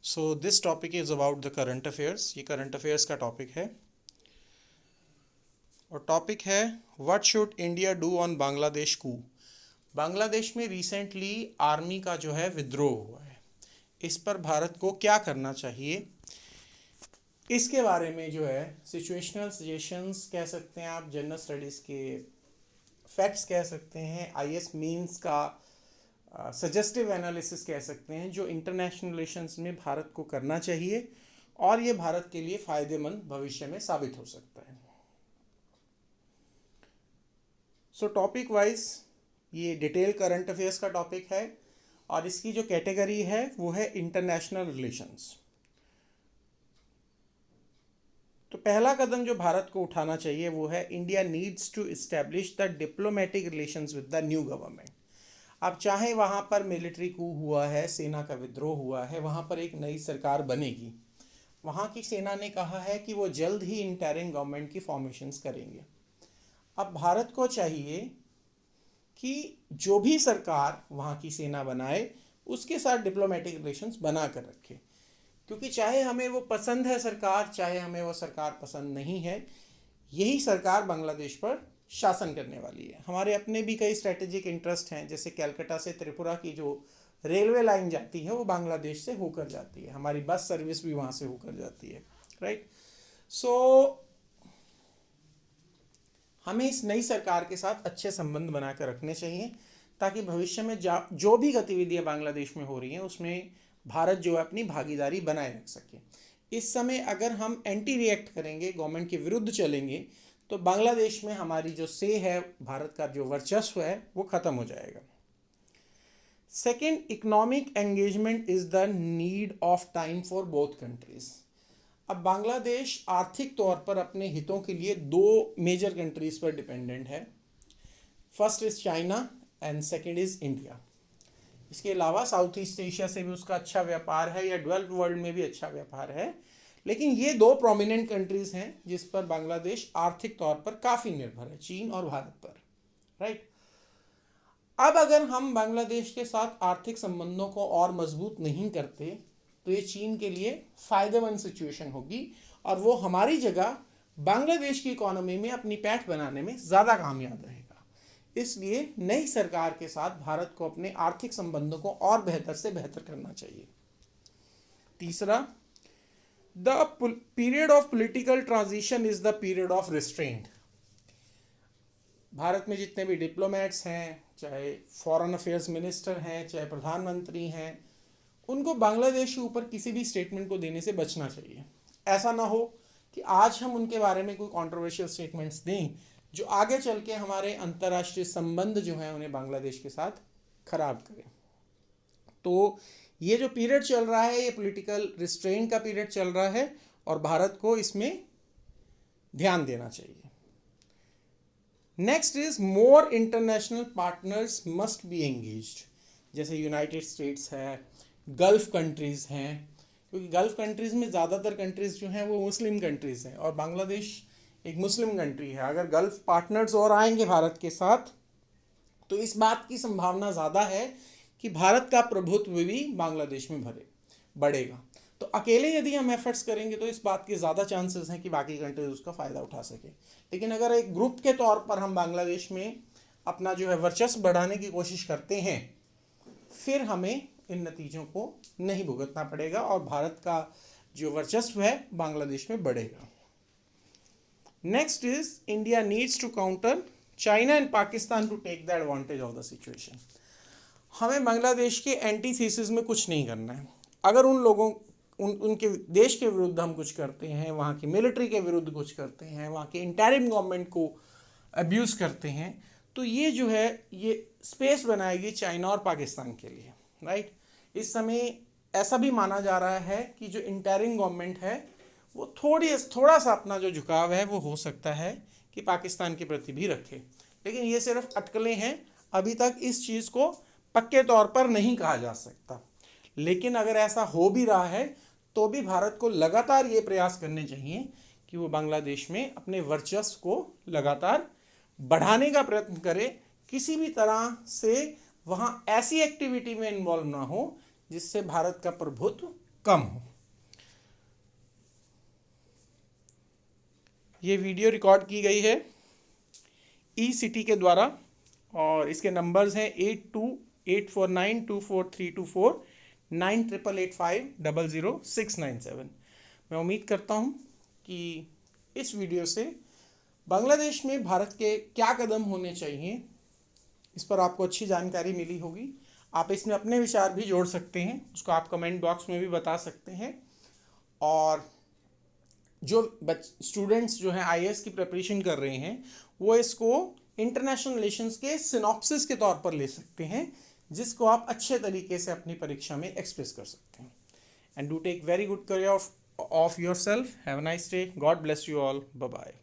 So this topic is about the current affairs. ये current affairs का topic है और टॉपिक है what should India do on Bangladesh coup. Bangladesh में रिसेंटली आर्मी का जो है विद्रोह हुआ है, इस पर भारत को क्या करना चाहिए, इसके बारे में जो है सिचुएशनल सजेशंस कह सकते हैं आप, जनरल स्टडीज़ के फैक्ट्स कह सकते हैं, आईएस मीन्स का सजेस्टिव एनालिसिस कह सकते हैं, जो इंटरनेशनल रिलेशंस में भारत को करना चाहिए और ये भारत के लिए फ़ायदेमंद भविष्य में साबित हो सकता है। सो टॉपिक वाइज ये डिटेल करंट अफेयर्स का टॉपिक है और इसकी जो कैटेगरी है वो है इंटरनेशनल रिलेशंस। तो पहला कदम जो भारत को उठाना चाहिए वो है India needs to establish the diplomatic relations with the new government. अब चाहे वहाँ पर मिलिट्री कू हुआ है, सेना का विद्रोह हुआ है, वहाँ पर एक नई सरकार बनेगी, वहाँ की सेना ने कहा है कि वो जल्द ही इंटरिम गवर्नमेंट की फॉर्मेशंस करेंगे। अब भारत को चाहिए कि जो भी सरकार वहाँ की सेना बनाए उसके साथ डिप्लोमेटिक रिलेशंस बना कर रखे, क्योंकि चाहे हमें वो पसंद है सरकार, चाहे हमें वो सरकार पसंद नहीं है, यही सरकार बांग्लादेश पर शासन करने वाली है। हमारे अपने भी कई स्ट्रेटेजिक इंटरेस्ट हैं, जैसे कलकत्ता से त्रिपुरा की जो रेलवे लाइन जाती है वो बांग्लादेश से होकर जाती है, हमारी बस सर्विस भी वहाँ से होकर जाती है, राइट। सो हमें इस नई सरकार के साथ अच्छे संबंध बनाकर रखने चाहिए ताकि भविष्य में जो भी गतिविधियां बांग्लादेश में हो रही हैं उसमें भारत जो है अपनी भागीदारी बनाए रख सके। इस समय अगर हम एंटी रिएक्ट करेंगे, गवर्नमेंट के विरुद्ध चलेंगे, तो बांग्लादेश में हमारी जो से है, भारत का जो वर्चस्व है वो ख़त्म हो जाएगा। Second, economic engagement is the need of time for both countries. अब बांग्लादेश आर्थिक तौर पर अपने हितों के लिए दो मेजर कंट्रीज़ पर डिपेंडेंट है। First is China and second is India. इसके अलावा साउथ ईस्ट एशिया से भी उसका अच्छा व्यापार है, या डेवलप्ड वर्ल्ड में भी अच्छा व्यापार है, लेकिन ये दो प्रोमिनेंट कंट्रीज़ हैं जिस पर बांग्लादेश आर्थिक तौर पर काफ़ी निर्भर है, चीन और भारत पर, राइट। अब अगर हम बांग्लादेश के साथ आर्थिक संबंधों को और मजबूत नहीं करते तो ये चीन के लिए फ़ायदेमंद सिचुएशन होगी और वो हमारी जगह बांग्लादेश की इकोनॉमी में अपनी पैठ बनाने में ज़्यादा कामयाब रहेगा। इसलिए नई सरकार के साथ भारत को अपने आर्थिक संबंधों को और बेहतर से बेहतर करना चाहिए। तीसरा, the period of political transition is the period of restraint. Bharat में जितने भी डिप्लोमेट्स हैं, चाहे फॉरेन अफेयर्स मिनिस्टर हैं, चाहे प्रधानमंत्री हैं, उनको बांग्लादेश के ऊपर किसी भी स्टेटमेंट को देने से बचना चाहिए। ऐसा ना हो कि आज हम उनके बारे में कोई कंट्रोवर्शियल स्टेटमेंट्स दें जो आगे चल के हमारे अंतर्राष्ट्रीय संबंध जो हैं उन्हें बांग्लादेश के साथ खराब करें। तो ये जो पीरियड चल रहा है ये पॉलिटिकल रिस्ट्रेंट का पीरियड चल रहा है और भारत को इसमें ध्यान देना चाहिए। Next is more international partners must be engaged, जैसे यूनाइटेड स्टेट्स है, गल्फ कंट्रीज़ हैं, क्योंकि गल्फ कंट्रीज़ में ज़्यादातर कंट्रीज़ जो हैं वो मुस्लिम कंट्रीज़ हैं और बांग्लादेश एक मुस्लिम कंट्री है। अगर गल्फ पार्टनर्स और आएंगे भारत के साथ तो इस बात की संभावना ज़्यादा है कि भारत का प्रभुत्व भी बांग्लादेश में बढ़ेगा। तो अकेले यदि हम एफर्ट्स करेंगे तो इस बात के ज़्यादा चांसेस हैं कि बाकी कंट्रीज उसका फ़ायदा उठा सके, लेकिन अगर एक ग्रुप के तौर पर हम बांग्लादेश में अपना जो है वर्चस्व बढ़ाने की कोशिश करते हैं फिर हमें इन नतीजों को नहीं भुगतना पड़ेगा और भारत का जो वर्चस्व है बांग्लादेश में बढ़ेगा। Next is India needs to counter China and Pakistan to take the advantage of the situation. हमें बांग्लादेश के एंटी थीसिस में कुछ नहीं करना है। अगर उन लोगों उनके देश के विरुद्ध हम कुछ करते हैं, वहाँ की मिलिट्री के विरुद्ध कुछ करते हैं, वहाँ के इंटरिम गवर्नमेंट को अब्यूज़ करते हैं, तो ये जो है ये स्पेस बनाएगी चाइना और पाकिस्तान के लिए, राइट। इस समय ऐसा भी माना जा रहा है कि जो इंटरिम गवर्नमेंट है वो थोड़ा सा अपना जो झुकाव है वो हो सकता है कि पाकिस्तान के प्रति भी रखे, लेकिन ये सिर्फ अटकलें हैं, अभी तक इस चीज़ को पक्के तौर पर नहीं कहा जा सकता। लेकिन अगर ऐसा हो भी रहा है तो भी भारत को लगातार ये प्रयास करने चाहिए कि वो बांग्लादेश में अपने वर्चस्व को लगातार बढ़ाने का प्रयत्न करे, किसी भी तरह से वहाँ ऐसी एक्टिविटी में इन्वॉल्व ना हो जिससे भारत का प्रभुत्व कम हो। ये वीडियो रिकॉर्ड की गई है ई-सिटी के द्वारा और इसके नंबर्स हैं 8284924324 9888500697। मैं उम्मीद करता हूँ कि इस वीडियो से बांग्लादेश में भारत के क्या कदम होने चाहिए इस पर आपको अच्छी जानकारी मिली होगी। आप इसमें अपने विचार भी जोड़ सकते हैं, उसको आप कमेंट बॉक्स में भी बता सकते हैं। और जो स्टूडेंट्स जो हैं आईएएस की प्रिपरेशन कर रहे हैं वो इसको इंटरनेशनल रिलेशंस के सिनॉप्सिस के तौर पर ले सकते हैं, जिसको आप अच्छे तरीके से अपनी परीक्षा में एक्सप्रेस कर सकते हैं। And do take very good care of yourself. Have a nice day. God bless you all. Bye bye.